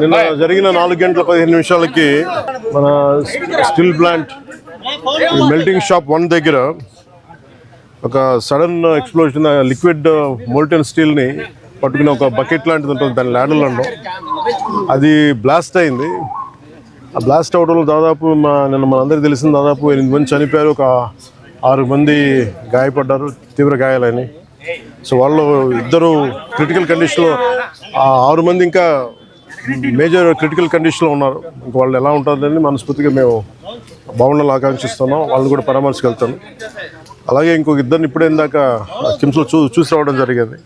నిన్న జరిగిన 4 గంటల 15 నిమిషాలకి మన స్టీల్ ప్లాంట్ మెల్టింగ్ షాప్ 1 దగ్గర ఒక సడన్ ఎక్స్ప్లోజన్, లిక్విడ్ మోల్టెన్ స్టీల్ని పట్టుకుని ఒక బకెట్ లాంటిది ఉంటుంది దాని ల్యాడర్లలో, అది బ్లాస్ట్ అయింది. ఆ బ్లాస్ట్ అవడంలో దాదాపు నిన్న మనందరికీ తెలిసింది దాదాపు 8 మంది చనిపోయారు, ఒక 6 మంది గాయపడ్డారు, తీవ్ర గాయాలని. సో వాళ్ళు ఇద్దరు క్రిటికల్ కండిషన్లో, 6 మంది ఇంకా మేజర్ క్రిటికల్ కండిషన్లో ఉన్నారు. ఇంకా వాళ్ళు ఎలా ఉంటుందని మనస్ఫూర్తిగా మేము బాగుండాలని ఆకాంక్షిస్తున్నాం. వాళ్ళని కూడా పరామర్శకు వెళ్తాను. అలాగే ఇంకొక ఇద్దరిని ఇప్పుడే ఇందాక కిమ్స్లో చూసి రావడం జరిగింది.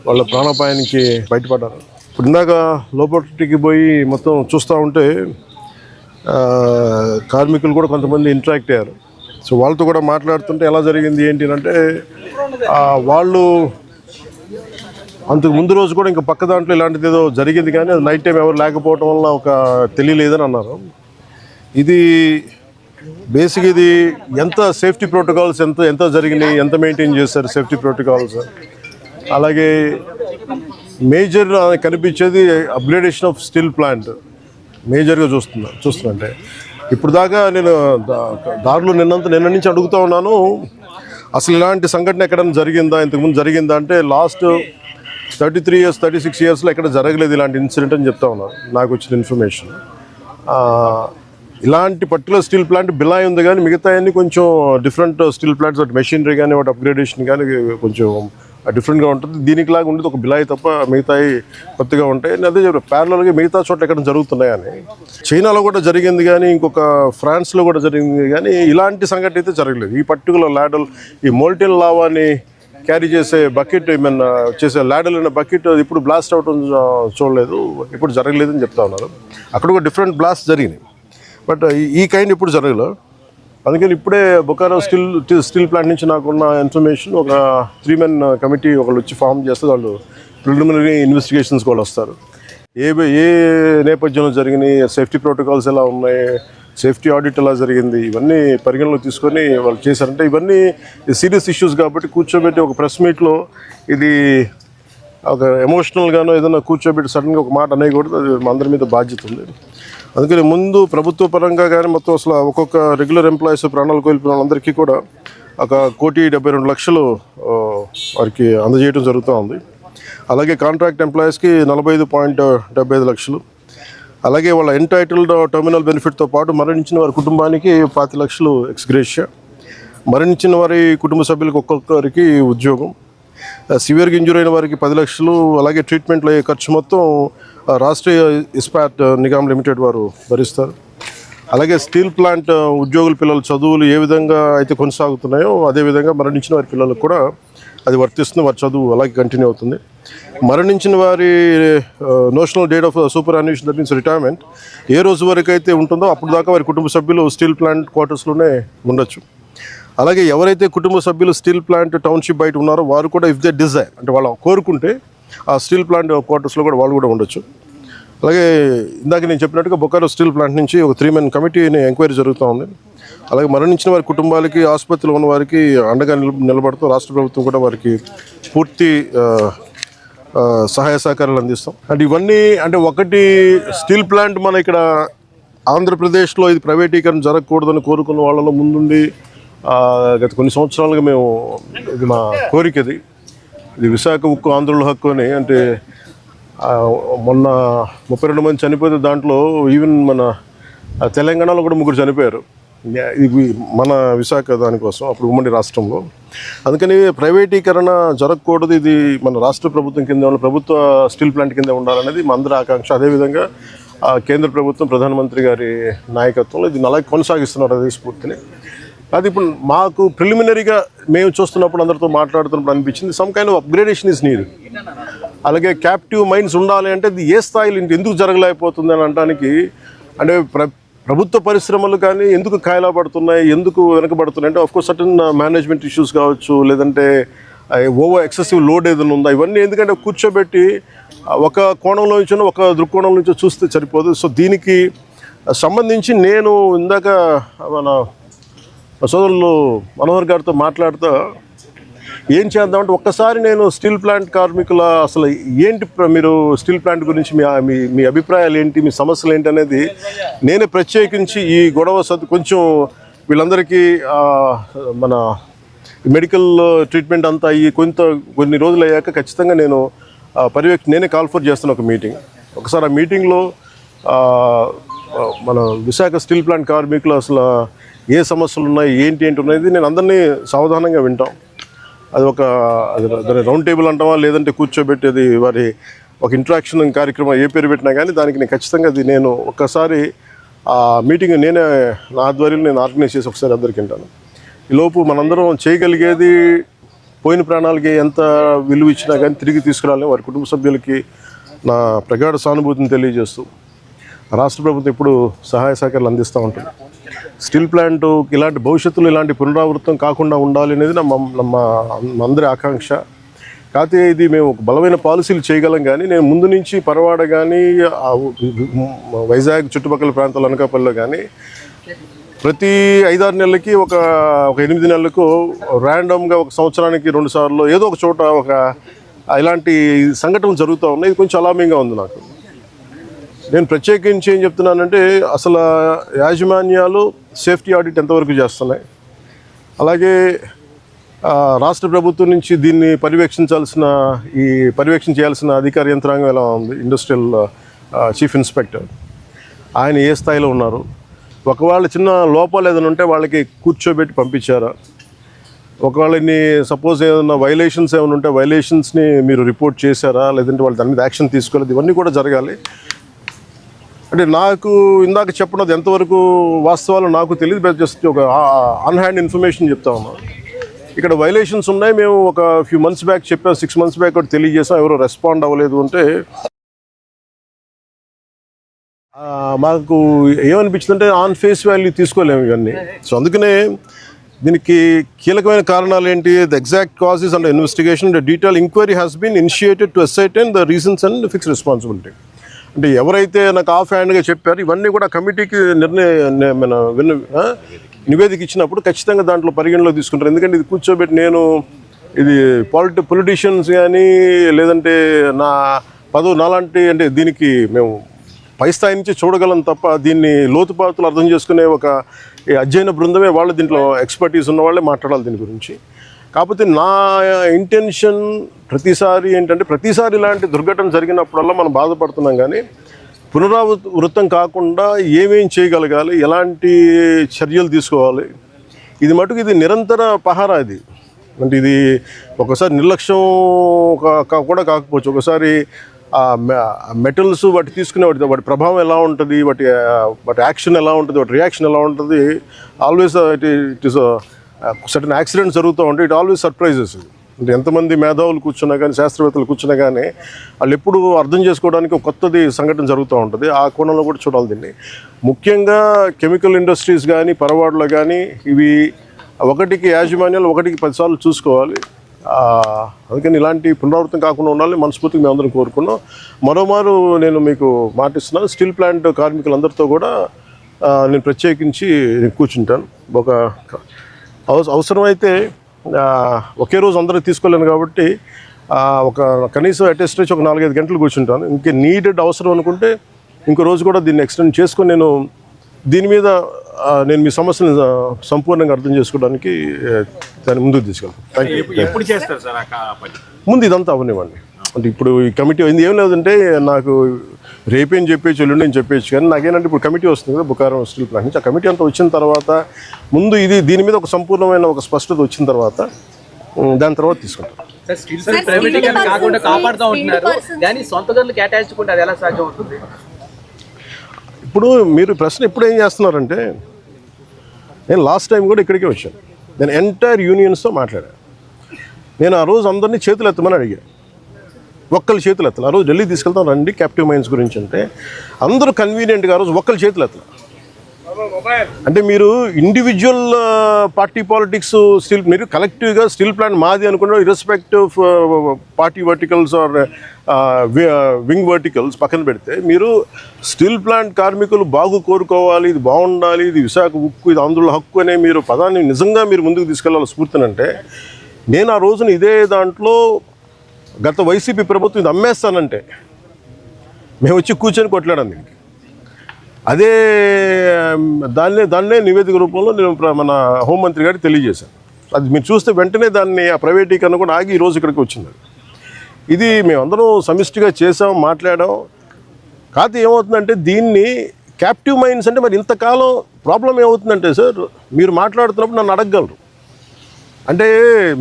వాళ్ళ ప్రాణాపాయానికి బయటపడ్డారు. ఇప్పుడు ఇందాక లోపలికి పోయి మొత్తం చూస్తూ ఉంటే కార్మికులు కూడా కొంతమంది ఇంటరాక్ట్ అయ్యారు. సో వాళ్ళతో కూడా మాట్లాడుతుంటే ఎలా జరిగింది ఏంటి అంటే వాళ్ళు అంతకు ముందు రోజు కూడా ఇంకా పక్క దాంట్లో ఇలాంటిది ఏదో జరిగింది, కానీ అది నైట్ టైం ఎవరు లేకపోవడం వల్ల ఒక తెలియలేదని అన్నారు. ఇది బేసిక్ ఇది ఎంత సేఫ్టీ ప్రోటోకాల్స్ ఎంత జరిగినాయి, ఎంత మెయింటైన్ చేశారు సేఫ్టీ ప్రోటోకాల్స్. అలాగే మేజర్ కనిపించేది అప్గ్రేడేషన్ ఆఫ్ స్టీల్ ప్లాంట్ మేజర్గా చూస్తున్నంటే ఇప్పుడు దాకా నేను దారిలో నిన్న నుంచి అడుగుతూ ఉన్నాను, అసలు ఇలాంటి సంఘటన ఎక్కడైనా జరిగిందా, ఇంతకుముందు జరిగిందా అంటే లాస్ట్ 33 years 36 yearsలో ఎక్కడ జరగలేదు ఇలాంటి ఇన్సిడెంట్ అని చెప్తా ఉన్నారు నాకు వచ్చిన ఇన్ఫర్మేషన్. ఇలాంటి పర్టికులర్ స్టీల్ ప్లాంట్ బిలాయ్ ఉంది, కానీ మిగతా అన్ని కొంచెం డిఫరెంట్ స్టీల్ ప్లాంట్స్ వాటి మెషినరీ కానీ వాటి అప్గ్రేడేషన్ కానీ కొంచెం డిఫరెంట్గా ఉంటుంది. దీనికి లాగా ఉండేది ఒక బిలాయ్ తప్ప మిగతాయి కొత్తగా ఉంటాయి. అదే ప్యారలల్గా మిగతా చోట్ల ఎక్కడ జరుగుతున్నాయని చైనాలో కూడా జరిగింది, కానీ ఇంకొక ఫ్రాన్స్లో కూడా జరిగింది, కానీ ఇలాంటి సంఘటన అయితే జరగలేదు. ఈ పర్టికులర్ ల్యాడల్ ఈ మోల్టెన్ లావాని క్యారీ చేసే బకెట్ ఏమైనా చేసే ల్యాడల్ అనే బకెట్ ఇప్పుడు బ్లాస్ట్ అవటం చూడలేదు, ఇప్పుడు జరగలేదని చెప్తా ఉన్నారు. అక్కడ కూడా డిఫరెంట్ బ్లాస్ట్ జరిగినాయి, బట్ ఈ కైండ్ ఇప్పుడు జరగలేదు. అందుకని ఇప్పుడే బొకారో స్టీల్ ప్లాంట్ నుంచి నాకున్న ఇన్ఫర్మేషన్ ఒక 3-man కమిటీ ఒకళ్ళు వచ్చి ఫామ్ చేస్తే వాళ్ళు ప్రిలిమినరీ ఇన్వెస్టిగేషన్స్ కూడా వస్తారు. ఏ నేపథ్యంలో జరిగినాయి, సేఫ్టీ ప్రోటోకాల్స్ ఎలా ఉన్నాయి, సేఫ్టీ ఆడిట్ ఎలా జరిగింది, ఇవన్నీ పరిగణలో తీసుకొని వాళ్ళు చేశారంటే ఇవన్నీ సీరియస్ ఇష్యూస్ కాబట్టి కూర్చోబెట్టి ఒక ప్రెస్ మీట్లో ఇది ఒక ఎమోషనల్గానో ఏదైనా కూర్చోబెట్టి సడన్గా ఒక మాట అనేయకూడదు. అది మా అందరి మీద బాధ్యత ఉంది. అందుకని ముందు ప్రభుత్వ పరంగా కానీ మొత్తం అసలు ఒక్కొక్క రెగ్యులర్ ఎంప్లాయీస్ ప్రాణాలు కోల్పోయిన వాళ్ళందరికీ కూడా 1,72,00,000 వారికి అందజేయడం జరుగుతూ ఉంది. అలాగే కాంట్రాక్ట్ ఎంప్లాయీస్కి 45.75 లక్షలు, అలాగే వాళ్ళ ఎంటైటిల్డ్ టర్మినల్ బెనిఫిట్తో పాటు మరణించిన వారి కుటుంబానికి 5 లక్షలు ఎక్స్గ్రేషియా, మరణించిన వారి కుటుంబ సభ్యులకు ఒక్కొక్కరికి ఉద్యోగం, సివియర్గా ఇంజూర్ అయిన వారికి 10 లక్షలు, అలాగే ట్రీట్మెంట్లో అయ్యే ఖర్చు మొత్తం రాష్ట్రీయ ఇస్పాట్ నిగమ్ లిమిటెడ్ వారు భరిస్తారు. అలాగే స్టీల్ ప్లాంట్ ఉద్యోగుల పిల్లల చదువులు ఏ విధంగా అయితే కొనసాగుతున్నాయో అదేవిధంగా మరణించిన వారి పిల్లలకు కూడా అది వర్తిస్తుంది. వారి చదువు అలాగే కంటిన్యూ అవుతుంది. మరణించిన వారి notional date of superannuation that means retirement ఏ రోజు వరకు అయితే ఉంటుందో అప్పుడు దాకా వారి కుటుంబ సభ్యులు స్టీల్ ప్లాంట్ క్వార్టర్స్లోనే ఉండొచ్చు. అలాగే ఎవరైతే కుటుంబ సభ్యులు స్టీల్ ప్లాంట్ టౌన్షిప్ బయట ఉన్నారో వారు కూడా ఇఫ్ దే డిజైర్ అంటే వాళ్ళు కోరుకుంటే ఆ స్టీల్ ప్లాంట్ క్వార్టర్స్లో కూడా వాళ్ళు కూడా ఉండొచ్చు. అలాగే ఇందాక నేను చెప్పినట్టుగా బొకారో స్టీల్ ప్లాంట్ నుంచి ఒక 3-man కమిటీని ఎంక్వైరీ జరుగుతూ ఉంది. అలాగే మరణించిన వారి కుటుంబాలకి ఆసుపత్రిలో ఉన్న వారికి అండగా నిలబడుతూ రాష్ట్ర ప్రభుత్వం కూడా వారికి పూర్తి సహాయ సహకారాలు అందిస్తాం. అంటే ఇవన్నీ అంటే ఒకటి స్టీల్ ప్లాంట్ మన ఇక్కడ ఆంధ్రప్రదేశ్లో ఇది ప్రైవేటీకరణ జరగకూడదని కోరుకున్న వాళ్ళలో ముందుండి గత కొన్ని సంవత్సరాలుగా మేము ఇది మా కోరిక ఇది విశాఖ ఉక్కు ఆంధ్రుల హక్కు అని. అంటే మొన్న 32 మంది చనిపోతే దాంట్లో ఈవెన్ మన తెలంగాణలో కూడా 3 చనిపోయారు. ఇది మన విశాఖ దానికోసం అప్పుడు ఉమ్మడి రాష్ట్రంలో. అందుకని ప్రైవేటీకరణ జరగకూడదు, ఇది మన రాష్ట్ర ప్రభుత్వం కింద ఉన్న ప్రభుత్వ స్టీల్ ప్లాంట్ కింద ఉండాలనేది మా అందరి ఆకాంక్ష. అదేవిధంగా కేంద్ర ప్రభుత్వం ప్రధానమంత్రి గారి నాయకత్వంలో ఇది అలాగే కొనసాగిస్తున్నారు అదే స్ఫూర్తిని. అది ఇప్పుడు మాకు ప్రిలిమినరీగా మేము చూస్తున్నప్పుడు అందరితో మాట్లాడుతున్నప్పుడు అనిపించింది some kind of upgradation is need. అలాగే క్యాప్టివ్ మైన్స్ ఉండాలి అంటే ఇది ఏ స్థాయిలో ఎందుకు జరగలేకపోతుంది అని అనడానికి అంటే ప్రభుత్వ పరిశ్రమలు కానీ ఎందుకు కాయలా పడుతున్నాయి, ఎందుకు వెనకబడుతున్నాయి అంటే ఆఫ్కోర్స్ సర్టన్ మేనేజ్మెంట్ ఇష్యూస్ కావచ్చు, లేదంటే ఓవర్ ఎక్సెసివ్ లోడ్ ఏదైనా ఉందా, ఇవన్నీ ఎందుకంటే కూర్చోబెట్టి ఒక కోణంలో నుంచో ఒక దృక్కోణం నుంచో చూస్తే సరిపోదు. సో దీనికి సంబంధించి నేను ఇందాక మన సోదరులు మనోహర్ గారితో మాట్లాడుతూ ఏం చేద్దామంటే ఒక్కసారి నేను స్టీల్ ప్లాంట్ కార్మికుల అసలు ఏంటి మీరు స్టీల్ ప్లాంట్ గురించి మీ అభిప్రాయాలు ఏంటి, మీ సమస్యలు ఏంటి అనేది నేనే ప్రత్యేకించి ఈ గొడవ కొంచెం వీళ్ళందరికీ మన మెడికల్ ట్రీట్మెంట్ అంతా అయ్యి కొన్ని రోజులు అయ్యాక ఖచ్చితంగా నేను నేనే కాల్ఫర్ చేస్తాను ఒక మీటింగ్. ఒకసారి ఆ మీటింగ్లో మన విశాఖ స్టీల్ ప్లాంట్ కార్మికులు అసలు ఏ సమస్యలు ఉన్నాయి ఏంటి ఉన్నది నేను అందరినీ సావధానంగా వింటాం. అది దాని రౌండ్ టేబుల్ అంటామా లేదంటే కూర్చోబెట్టేది వారి ఒక ఇంట్రాక్షన్ కార్యక్రమం ఏ పేరు పెట్టినా కానీ దానికి నేను ఖచ్చితంగా నేను ఒక్కసారి ఆ మీటింగ్ నేనే నా ఆధ్వర్యంలో నేను ఆర్గనైజ్ చేసి ఒకసారి అందరికి వింటాను. ఈలోపు మనందరం చేయగలిగేది పోయిన ప్రాణాలకి ఎంత విలువ ఇచ్చినా కానీ తిరిగి తీసుకురాలని వారి కుటుంబ సభ్యులకి నా ప్రగాఢ సానుభూతిని తెలియజేస్తూ రాష్ట్ర ప్రభుత్వం ఇప్పుడు సహాయ సహకారాలు అందిస్తూ ఉంటుంది. స్టీల్ ప్లాంట్ ఇలాంటి భవిష్యత్తులో ఇలాంటి పునరావృతం కాకుండా ఉండాలి అనేది మా అందరి ఆకాంక్ష. కాకపోతే ఇది మేము ఒక బలమైన పాలసీలు చేయగలం, కానీ నేను ముందు నుంచి పరవాడ కానీ వైజాగ్ చుట్టుపక్కల ప్రాంతాల అనకాపల్లిలో కానీ ప్రతి 5-6 నెలలకి ఒక 8 నెలలకు ర్యాండమ్గా ఒక సంవత్సరానికి 2 సార్లు ఏదో ఒక చోట ఒక ఇలాంటి సంఘటనలు జరుగుతూ ఉన్నాయి. ఇది కొంచెం అలామింగ్గా ఉంది నాకు. నేను ప్రత్యేకించి ఏం చెప్తున్నానంటే అసలు యాజమాన్యాలు సేఫ్టీ ఆడిట్ ఎంతవరకు చేస్తున్నాయి, అలాగే రాష్ట్ర ప్రభుత్వం నుంచి దీన్ని పర్యవేక్షణ చేయాల్సిన అధికార యంత్రాంగం ఎలా ఉంది, ఇండస్ట్రియల్ చీఫ్ ఇన్స్పెక్టర్ ఆయన ఏ స్థాయిలో ఉన్నారు, ఒకవేళ చిన్న లోపాలు ఏదైనా ఉంటే వాళ్ళకి కూర్చోబెట్టి పంపించారా, ఒకవేళ సపోజ్ ఏదైనా వైలేషన్స్ ఏమైనా ఉంటే వైలేషన్స్ని మీరు రిపోర్ట్ చేశారా, లేదంటే వాళ్ళు దాని మీద యాక్షన్ తీసుకోలేదు, ఇవన్నీ కూడా జరగాలి. అంటే నాకు ఇందాక చెప్పినది ఎంతవరకు వాస్తవాలు నాకు తెలియదు, జస్ట్ ఒక ఆన్ హ్యాండ్ ఇన్ఫర్మేషన్ చెప్తా ఉన్నాను. ఇక్కడ వైలేషన్స్ ఉన్నాయి, మేము ఒక ఫ్యూ మంత్స్ బ్యాక్ చెప్పాం, 6 months బ్యాక్ కూడా తెలియజేసాం, ఎవరో రెస్పాండ్ అవ్వలేదు అంటే మాకు ఏమనిపించిందంటే ఆన్ ఫేస్ వాల్యూ తీసుకోలేము ఇవన్నీ. సో అందుకనే దీనికి కీలకమైన కారణాలు ఏంటి, the exact causes and investigation the detail enquiry has been initiated to ascertain the reasons and fix responsibility. అంటే ఎవరైతే నాకు ఆఫ్ హ్యాండ్గా చెప్పారు ఇవన్నీ కూడా కమిటీకి నివేదిక ఇచ్చినప్పుడు ఖచ్చితంగా దాంట్లో పరిగణలో తీసుకుంటారు. ఎందుకంటే ఇది కూర్చోబెట్టి నేను ఇది పొలిటీషియన్స్ కానీ లేదంటే నా పదవి నాలాంటి అంటే దీనికి మేము పై స్థాయి నుంచి చూడగలం తప్ప దీన్ని లోతుపాతులు అర్థం చేసుకునే ఒక అధ్యయన బృందమే వాళ్ళు దీంట్లో ఎక్స్పర్టీస్ ఉన్న వాళ్ళే మాట్లాడాలి దీని గురించి. కాకపోతే నా ఇంటెన్షన్ ప్రతిసారి ఏంటంటే ప్రతిసారి ఇలాంటి దుర్ఘటన జరిగినప్పుడల్లా మనం బాధపడుతున్నాం, కానీ పునరావృతం కాకుండా ఏమేం చేయగలగాలి, ఎలాంటి చర్యలు తీసుకోవాలి, ఇది మటుకు ఇది నిరంతర పహారా. ఇది అంటే ఇది ఒకసారి నిర్లక్ష్యం కూడా కాకపోవచ్చు, ఒకసారి మెటల్స్ వాటి తీసుకునే వాటి ప్రభావం ఎలా ఉంటుంది, వాటి యాక్షన్ ఎలా ఉంటుంది, వాటి రియాక్షన్ ఎలా ఉంటుంది, always it is certain accidents జరుగుతూ ఉంటాయి. It always surprises. అంటే ఎంతమంది మేధావులు కూర్చున్నా కానీ శాస్త్రవేత్తలు కూర్చున్నా కానీ వాళ్ళు ఎప్పుడు అర్థం చేసుకోవడానికి ఒక కొత్తది సంఘటన జరుగుతూ ఉంటుంది. ఆ కోణంలో కూడా చూడాలి దీన్ని. ముఖ్యంగా కెమికల్ ఇండస్ట్రీస్ కానీ పరవాడలో కానీ ఇవి ఒకటికి యాజమాన్యాలు 1కి 10 సార్లు చూసుకోవాలి. అందుకని ఇలాంటి పునరావృతం కాకుండా ఉండాలని మనస్ఫూర్తిగా మేము అందరం కోరుకున్నాం. మరోమారు నేను మీకు మాటిస్తున్నాను, స్టీల్ ప్లాంట్ కార్మికులందరితో కూడా నేను ప్రత్యేకించి కూర్చుంటాను. ఒక అవసరమైతే ఒకే రోజు అందరూ తీసుకోలేను కాబట్టి ఒక కనీసం అటెస్ట్ ఒక 4-5 గంటలు కూర్చుంటాను. ఇంకే నీడెడ్ అవసరం అనుకుంటే ఇంకో రోజు కూడా దీన్ని ఎక్స్టెండ్ చేసుకొని నేను దీని మీద నేను మీ సమస్యను సంపూర్ణంగా అర్థం చేసుకోవడానికి దాన్ని ముందుకు తీసుకెళ్తాను. ముందు ఇదంతా అవనివ్వండి. అంటే ఇప్పుడు ఈ కమిటీ అయింది ఏం లేదంటే నాకు రేపేం చెప్పేసి ఎల్లుండి అని చెప్పేసి, కానీ నాకేంటంటే ఇప్పుడు కమిటీ వస్తుంది కదా బుకారం స్టీల్ ప్లాంట్ నుంచి. ఆ కమిటీ అంతా వచ్చిన తర్వాత ముందు దీని మీద ఒక సంపూర్ణమైన ఒక స్పష్టత వచ్చిన తర్వాత దాని తర్వాత తీసుకుంటాం. ఇప్పుడు మీరు ప్రశ్న ఇప్పుడు ఏం చేస్తున్నారంటే, నేను లాస్ట్ టైం కూడా ఇక్కడికే వచ్చాను, నేను ఎంటైర్ యూనియన్స్తో మాట్లాడాను. నేను ఆ రోజు అందరినీ చేతులు ఎత్తమని అడిగాను, ఒక్కళ్ళు చేతులు ఎత్తలు. ఆ రోజు ఢిల్లీ తీసుకెళ్తాం రండి క్యాప్టివ్ మైన్స్ గురించి అంటే అందరూ కన్వీనియంట్గా ఆ రోజు ఒక్కళ్ళు చేతులు ఎత్తలు. అంటే మీరు ఇండివిజువల్ పార్టీ పాలిటిక్స్ మీరు కలెక్టివ్గా స్టీల్ ప్లాంట్ మాది అనుకున్న irrespective party verticals or wing verticals పక్కన పెడితే మీరు స్టీల్ ప్లాంట్ కార్మికులు బాగు కోరుకోవాలి, ఇది బాగుండాలి, ఇది విశాఖ ఉక్కు, ఇది ఆంధ్రుల హక్కు అనే మీరు పదాన్ని నిజంగా మీరు ముందుకు తీసుకెళ్ళాలి స్ఫూర్తినంటే, నేను ఆ రోజున ఇదే దాంట్లో గత వైసీపీ ప్రభుత్వం ఇది అమ్మేస్తానంటే మేము వచ్చి కూర్చొని కొట్లాడాం దీనికి. అదే దాన్నే నివేదిక రూపంలో నేను మన హోంమంత్రి గారికి తెలియజేశాను. అది మీరు చూస్తే వెంటనే దాన్ని ఆ ప్రైవేటీకరణ కూడా ఆగి ఈరోజు ఇక్కడికి వచ్చింది. ఇది మేమందరం సమిష్టిగా చేసాం, మాట్లాడాం. కాకపోతే ఏమవుతుందంటే దీన్ని క్యాప్టివ్ మైన్స్ అంటే మరి ఇంతకాలం ప్రాబ్లం ఏమవుతుందంటే సార్, మీరు మాట్లాడుతున్నప్పుడు నన్ను అడగగలరు. అంటే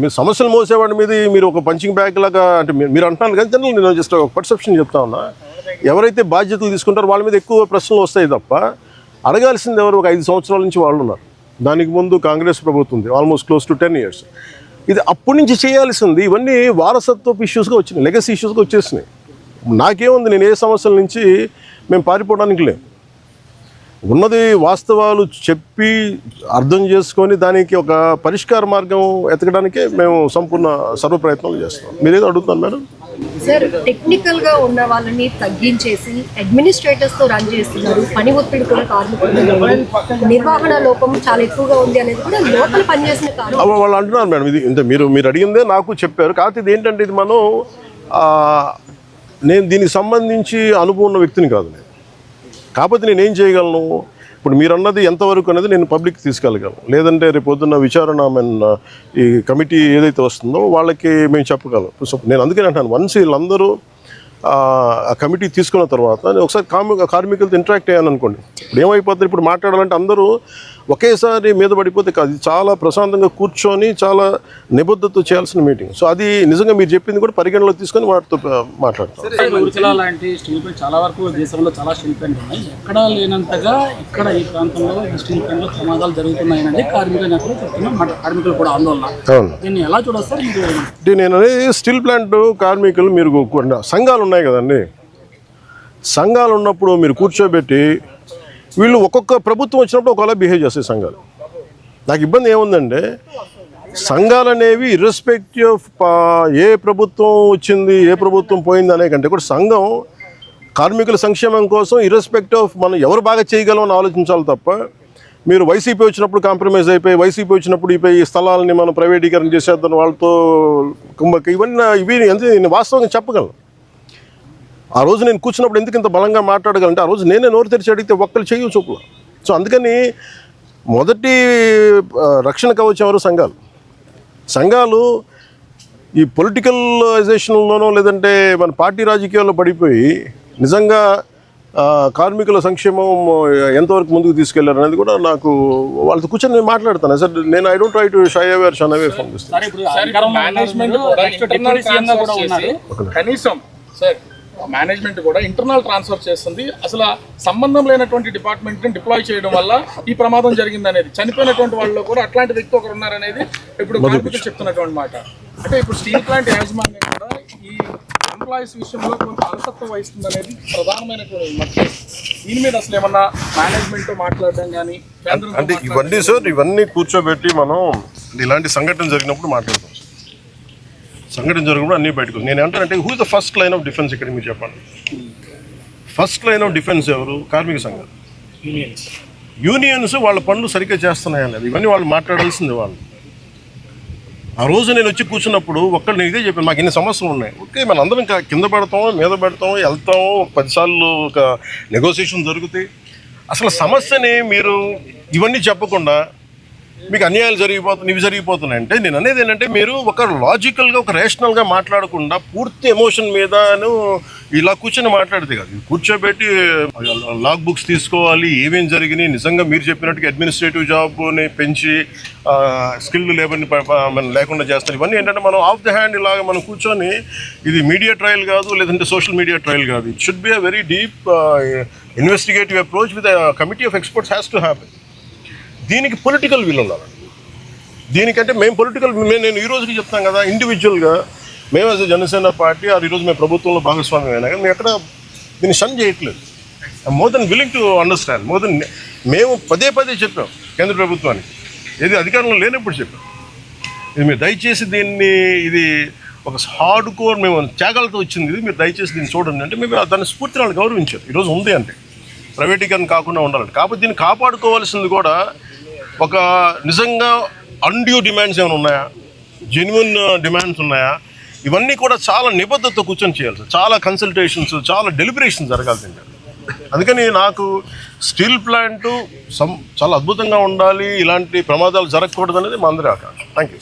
మీరు సమస్యలు మోసేవాడి మీద మీరు ఒక పంచింగ్ బ్యాగ్ లాగా అంటే మీరు అంటున్నారు కానీ జనరల్ నేను జస్ట్ ఒక పర్సెప్షన్ చెప్తా ఉన్నా. ఎవరైతే బాధ్యతలు తీసుకుంటారో వాళ్ళ మీద ఎక్కువ ప్రశ్నలు వస్తాయి తప్ప అడగాల్సింది ఎవరు? ఒక 5 సంవత్సరాల నుంచి వాళ్ళు ఉన్నారు. దానికి ముందు కాంగ్రెస్ ప్రభుత్వం ఉంది, ఆల్మోస్ట్ క్లోజ్ టు 10 years. ఇది అప్పటి నుంచి చేయాల్సింది. ఇవన్నీ వారసత్వపు ఇష్యూస్గా వచ్చినాయి, లెగసీ ఇష్యూస్గా వచ్చేసినాయి. నాకేముంది, నేను ఏ సమస్యల నుంచి మేము పారిపోవడానికి లేము. ఉన్నది వాస్తవాలు చెప్పి అర్థం చేసుకొని దానికి ఒక పరిష్కార మార్గం ఎతకడానికే మేము సంపూర్ణ సర్వ ప్రయత్నాలు చేస్తాం. మీరేదో అడుగుతున్నారు మేడం? సార్, టెక్నికల్ గా ఉన్న వాళ్ళని తగ్గించేసి అడ్మినిస్ట్రేటర్స్ తో రన్ చేస్తున్నారు. పని ఒత్తిడి కూడా కార్మికులు, నిర్వహణ లోపం చాలా ఎక్కువగా ఉంది అనేది కూడా లోపల పనిచేసిన కారణం వాళ్ళు అంటున్నారు మేడం. ఇది ఇంత మీరు అడిగిందే నాకు చెప్పారు. కాకపోతే ఇది ఏంటంటే, ఇది మనం నేను దీనికి సంబంధించి అనుభవం ఉన్న వ్యక్తిని కాదు నేను. కాకపోతే నేను ఏం చేయగలను, ఇప్పుడు మీరు అన్నది ఎంతవరకు అనేది నేను పబ్లిక్ తీసుకెళ్ళగలను. లేదంటే రేపు పొద్దున్న విచారణ ఈ కమిటీ ఏదైతే వస్తుందో వాళ్ళకి మేము చెప్పగలం. సో నేను అందుకని అంటాను, వన్స్ వీళ్ళందరూ ఆ కమిటీ తీసుకున్న తర్వాత నేను ఒకసారి కార్మికులతో ఇంటరాక్ట్ అయ్యాను అనుకోండి, ఇప్పుడు ఏమైపోతుంది, ఇప్పుడు మాట్లాడాలంటే అందరూ ఒకేసారి మీద పడిపోతే కాదు. చాలా ప్రశాంతంగా కూర్చొని చాలా నిబద్ధతతో చేయాల్సిన మీటింగ్. సో అది నిజంగా మీరు చెప్పింది కూడా పరిగణలో తీసుకొని వాటితో మాట్లాడతాం. స్టీల్ ప్లాంట్ చాలా వరకు దేశంలో చాలా స్టీల్ ప్లాంట్ ఉన్నాయి. ఎక్కడ లేనంతగా ఇక్కడ ఈ ప్రాంతంలో స్టీల్ ప్లాంట్లో ప్రమాదాలు జరుగుతున్నాయని కార్మిక నేతలు చెప్తున్నారు. కార్మికులు కూడా ఆందోళన. దీన్ని ఎలా చూడొస్తారు మీరు? నేను అనేది స్టీల్ ప్లాంట్ కార్మికులు, మీరు సంఘాలు ఉన్నాయి కదండి, సంఘాలు ఉన్నప్పుడు మీరు కూర్చోబెట్టి వీళ్ళు ఒక్కొక్క ప్రభుత్వం వచ్చినప్పుడు ఒకలా బిహేవ్ చేస్తాయి సంఘాలు. నాకు ఇబ్బంది ఏముందంటే, సంఘాలు అనేవి ఇర్రెస్పెక్టివ్ ఆఫ్ ఏ ప్రభుత్వం వచ్చింది ఏ ప్రభుత్వం పోయింది అనే కంటే కూడా సంఘం కార్మికుల సంక్షేమం కోసం ఇర్రెస్పెక్టివ్ ఆఫ్ మనం ఎవరు బాగా చేయగలం అని ఆలోచించాలి తప్ప, మీరు వైసీపీ వచ్చినప్పుడు కాంప్రమైజ్ అయిపోయి, వైసీపీ వచ్చినప్పుడు ఈ స్థలాలని మనం ప్రైవేటీకరణ చేసేద్దాం వాళ్ళతో కుంభక ఇవి ఎంత నేను వాస్తవంగా చెప్పగలను. ఆ రోజు నేను కూర్చున్నప్పుడు ఎందుకు ఇంత బలంగా మాట్లాడగలంటే, ఆ రోజు నేనే నోరు తెరిచి అడిగితే ఒక్కరు చెయ్యి చూపుల. సో అందుకని మొదటి రక్షణ కవచం ఎవరు? సంఘాలు ఈ పొలిటికలైజేషన్లోనో లేదంటే మన పార్టీ రాజకీయాల్లో పడిపోయి నిజంగా కార్మికుల సంక్షేమం ఎంతవరకు ముందుకు తీసుకెళ్లారు అనేది కూడా నాకు వాళ్ళతో కూర్చొని నేను మాట్లాడతాను. సార్ నేను I don't try to shy away or shun away from this. Management కూడా ఇంటర్నల్ ట్రాన్స్ఫర్ చేస్తుంది. అసలు సంబంధం లేనటువంటి డిపార్ట్మెంట్ని డిప్లాయ్ చేయడం వల్ల ఈ ప్రమాదం జరిగింది అనేది, చనిపోయినటువంటి వాళ్ళలో కూడా అట్లాంటి వ్యక్తి ఒకరు ఉన్నారనేది ఇప్పుడు కార్మికులు చెప్తున్నటువంటి మాట. అంటే ఇప్పుడు స్టీల్ ప్లాంట్ యాజమాన్యం కూడా ఈ ఎంప్లాయీస్ విషయంలో కొంత అలసత్వం వహిస్తుంది అనేది ప్రధానమైనటువంటి మాట. దీని మీద అసలు ఏమన్నా మేనేజ్మెంట్తో మాట్లాడడం కానీ అంటే ఇవన్నీ సార్, ఇవన్నీ కూర్చోబెట్టి మనం ఇలాంటి సంఘటన జరిగినప్పుడు మాట్లాడతాం. సంఘటన జరిగినప్పుడు అన్నీ బయటకు. నేను ఏమంటానంటే, who is the first line of defence ఇక్కడ మీరు చెప్పండి. ఫస్ట్ లైన్ ఆఫ్ డిఫెన్స్ ఎవరు? కార్మిక సంఘాలు, యూనియన్స్. వాళ్ళ పనులు సరిగ్గా చేస్తున్నాయా లేదు, ఇవన్నీ వాళ్ళు మాట్లాడాల్సింది. వాళ్ళు ఆ రోజు నేను వచ్చి కూర్చున్నప్పుడు ఒక్కడు నేను ఇదే చెప్పాను, మాకు ఇన్ని సమస్యలు ఉన్నాయి. ఓకే, మనం అందరం కింద పెడతాం, మీద పెడతాం, వెళ్తాం, 10 సార్లు ఒక నెగోసియేషన్ జరుగుతాయి. అసలు సమస్యని మీరు ఇవన్నీ చెప్పకుండా మీకు అన్యాయాలు ఇవి జరిగిపోతున్నాయంటే, నేను అనేది ఏంటంటే, మీరు ఒక లాజికల్గా ఒక రేషనల్గా మాట్లాడకుండా పూర్తి ఎమోషన్ మీదను ఇలా కూర్చొని మాట్లాడితే కాదు. కూర్చోబెట్టి లాగ్ బుక్స్ తీసుకోవాలి, ఏమేమి జరిగినాయి, నిజంగా మీరు చెప్పినట్టుగా అడ్మినిస్ట్రేటివ్ జాబ్ని పెంచి స్కిల్డ్ లేబర్ని లేకుండా చేస్తారు. ఇవన్నీ ఏంటంటే, మనం ఆఫ్ ద హ్యాండ్ ఇలాగ మనం కూర్చొని, ఇది మీడియా ట్రయల్ కాదు, లేదంటే సోషల్ మీడియా ట్రయల్ కాదు. It should be a very deep investigative approach with committee of experts has to happen. దీనికి పొలిటికల్ వీల్ ఉండాలి. దీనికంటే నేను ఈ రోజుకి చెప్తాను కదా, ఇండివిజువల్గా మేము యాజ్ జనసేన పార్టీ ఈరోజు మేము ప్రభుత్వంలో భాగస్వామ్యం అయినా కానీ మేము ఎక్కడ దీన్ని షన్ చేయట్లేదు. More than willing to understand. మేము పదే చెప్పాం కేంద్ర ప్రభుత్వానికి, ఏది అధికారంలో లేనప్పుడు చెప్పాం, ఇది మీరు దయచేసి దీన్ని, ఇది ఒక హార్డ్ కోర్ మేము త్యాగాలతో వచ్చింది, ఇది మీరు దయచేసి దీన్ని చూడండి అంటే మేము దాన్ని స్ఫూర్తిని వాళ్ళు గౌరవించారు. ఈరోజు ఉంది అంటే ప్రైవేటీకరణ కాకుండా ఉండాలంటే. కాకపోతే దీన్ని కాపాడుకోవాల్సింది కూడా ఒక నిజంగా అన్డ్యూ డిమాండ్స్ ఏమైనా ఉన్నాయా, జెన్యున్ డిమాండ్స్ ఉన్నాయా, ఇవన్నీ కూడా చాలా నిబద్ధతతో కూర్చొని చేయాలి. చాలా కన్సల్టేషన్స్, చాలా డెలిబరేషన్ జరగాల్సిందే. అందుకని నాకు స్టీల్ ప్లాంటు చాలా అద్భుతంగా ఉండాలి, ఇలాంటి ప్రమాదాలు జరగకూడదు అనేది మా అందరి ఆకాంక్ష. Thank you.